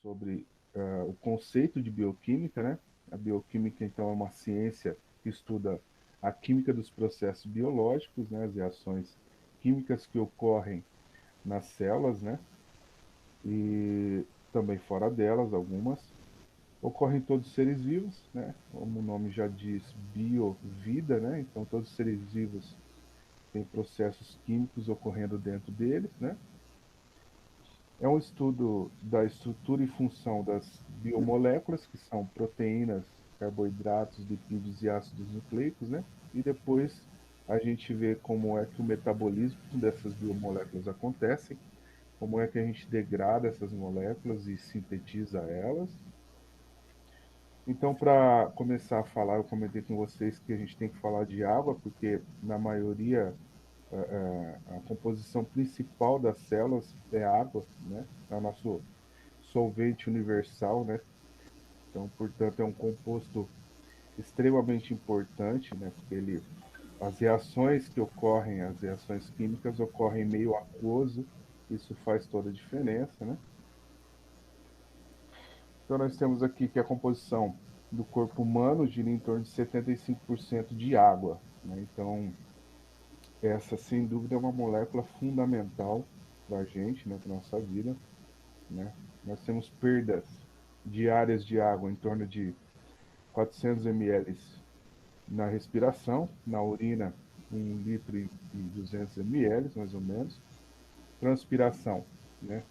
sobre o conceito de bioquímica, né? A bioquímica, então, é uma ciência que estuda a química dos processos biológicos, né? As reações químicas que ocorrem nas células, né? E também fora delas, algumas. Ocorrem em todos os seres vivos, né? Como o nome já diz, bio-vida, né? Então, todos os seres vivos têm processos químicos ocorrendo dentro deles, né? É um estudo da estrutura e função das biomoléculas, que são proteínas, carboidratos, lipídios e ácidos nucleicos, né? E depois a gente vê como é que o metabolismo dessas biomoléculas acontece, como é que a gente degrada essas moléculas e sintetiza elas. Então, para começar a falar, eu comentei com vocês que a gente tem que falar de água, porque na maioria a composição principal das células é água, né? É o nosso solvente universal, né? Então, portanto, é um composto extremamente importante, né? Porque as reações que ocorrem, as reações químicas ocorrem em meio aquoso, isso faz toda a diferença, né? Então, nós temos aqui que a composição do corpo humano gira em torno de 75% de água, né? Então, essa, sem dúvida, é uma molécula fundamental para a gente, né? Para a nossa vida, né? Nós temos perdas diárias de água em torno de 400 ml na respiração, na urina 1 litro e 200 ml, mais ou menos. Transpiração, né?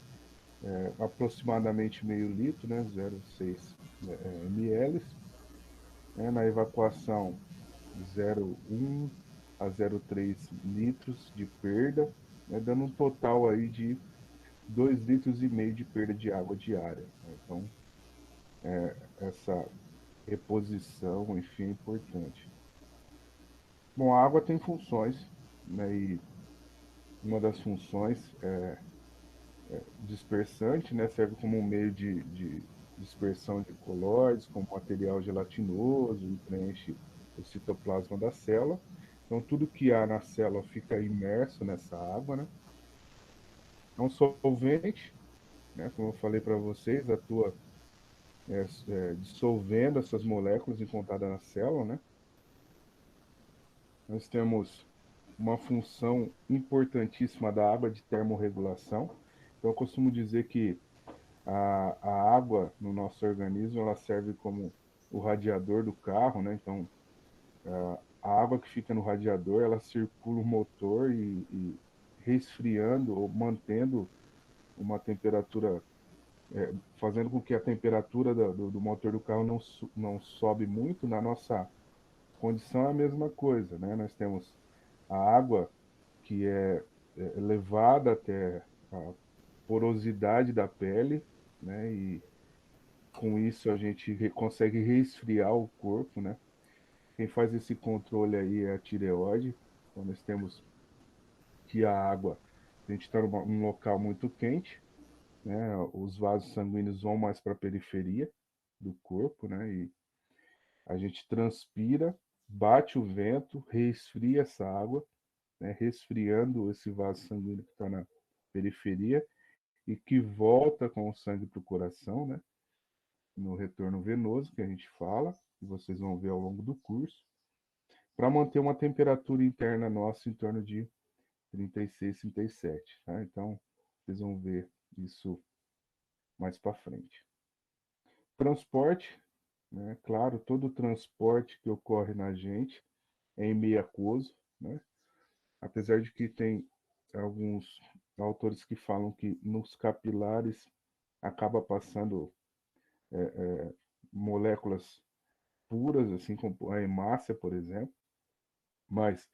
Aproximadamente meio litro, né? 0,6 ml. Né? Na evacuação, 0,1 a 0,3 litros de perda, né? Dando um total aí de 2,5 litros de perda de água diária, né? Então, essa reposição, enfim, é importante. Bom, a água tem funções, né? E uma das funções é dispersante, né? Serve como um meio de dispersão de colóides, como material gelatinoso, e preenche o citoplasma da célula. Então, tudo que há na célula fica imerso nessa água, né? É um solvente, né? Como eu falei para vocês, atua dissolvendo essas moléculas encontradas na célula, né? Nós temos uma função importantíssima da água de termorregulação. Então, eu costumo dizer que a água no nosso organismo ela serve como o radiador do carro, né? Então, a água que fica no radiador ela circula o motor e resfriando ou mantendo uma temperatura, fazendo com que a temperatura do motor do carro não sobe muito. Na nossa condição é a mesma coisa, né? Nós temos a água que é levada até a porosidade da pele, né? E com isso a gente consegue resfriar o corpo, né? Quem faz esse controle aí é a tireoide. Então nós temos que a água, a gente está num local muito quente, né? Os vasos sanguíneos vão mais para a periferia do corpo, né? E a gente transpira, bate o vento, resfria essa água, né? Resfriando esse vaso sanguíneo que está na periferia e que volta com o sangue para o coração, né? No retorno venoso que a gente fala, que vocês vão ver ao longo do curso, para manter uma temperatura interna nossa em torno de 36, 37. Tá? Então, vocês vão ver isso mais para frente. Transporte, né? Claro, todo transporte que ocorre na gente é em meio aquoso, né? Apesar de que tem alguns autores que falam que nos capilares acaba passando moléculas puras, assim como a hemácia, por exemplo, mas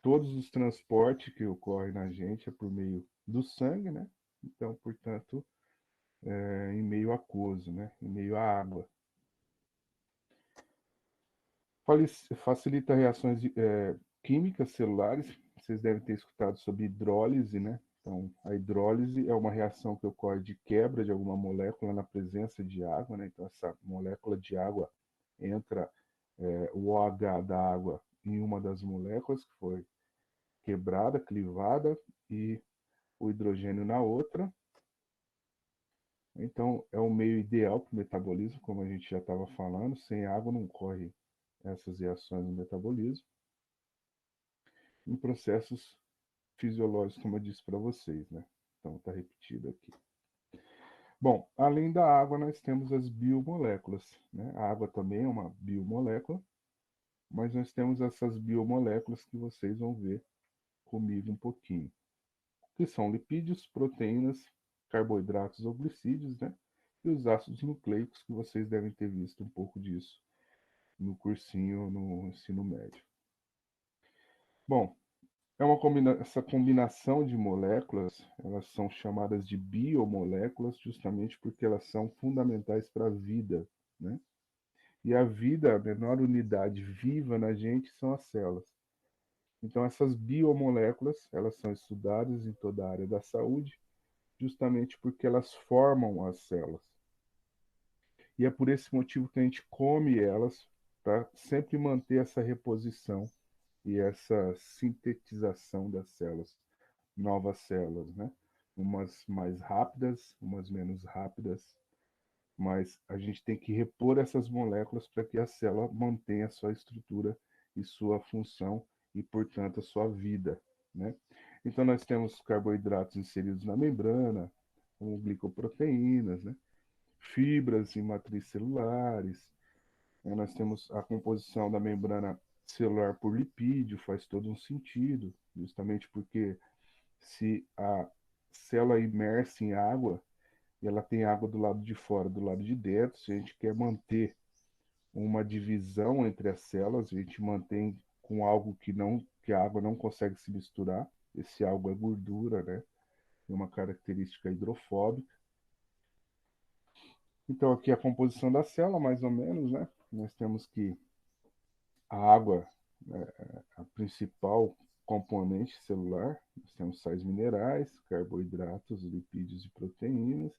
todos os transportes que ocorrem na gente é por meio do sangue, né? Então, portanto, em meio aquoso, né? Em meio à água. Facilita reações químicas celulares. Vocês devem ter escutado sobre hidrólise, né? Então, a hidrólise é uma reação que ocorre de quebra de alguma molécula na presença de água, né? Então, essa molécula de água entra, o OH da água em uma das moléculas que foi quebrada, clivada, e o hidrogênio na outra. Então, é o meio ideal para o metabolismo, como a gente já estava falando. Sem água não ocorre essas reações no metabolismo. Em processos fisiológicos, como eu disse para vocês, né? Então, está repetido aqui. Bom, além da água, nós temos as biomoléculas, né? A água também é uma biomolécula, mas nós temos essas biomoléculas que vocês vão ver comigo um pouquinho, que são lipídios, proteínas, carboidratos ou glicídios, né? E os ácidos nucleicos, que vocês devem ter visto um pouco disso no cursinho no ensino médio. Bom, essa combinação de moléculas, elas são chamadas de biomoléculas justamente porque elas são fundamentais para a vida, né? E a vida, a menor unidade viva na gente são as células. Então essas biomoléculas, elas são estudadas em toda a área da saúde, justamente porque elas formam as células. E é por esse motivo que a gente come elas, para sempre manter essa reposição e essa sintetização das células, novas células, né? Umas mais rápidas, umas menos rápidas, mas a gente tem que repor essas moléculas para que a célula mantenha a sua estrutura e sua função e, portanto, a sua vida, né? Então, nós temos carboidratos inseridos na membrana, como glicoproteínas, né? Fibras em matrizes celulares, né? Nós temos a composição da membrana celular por lipídio, faz todo um sentido, justamente porque se a célula é imersa em água, e ela tem água do lado de fora, do lado de dentro. Se a gente quer manter uma divisão entre as células, a gente mantém com algo que a água não consegue se misturar. Esse algo é gordura, né? É uma característica hidrofóbica. Então aqui a composição da célula, mais ou menos, né? Nós temos que a água é a principal componente celular. Nós temos sais minerais, carboidratos, lipídios e proteínas.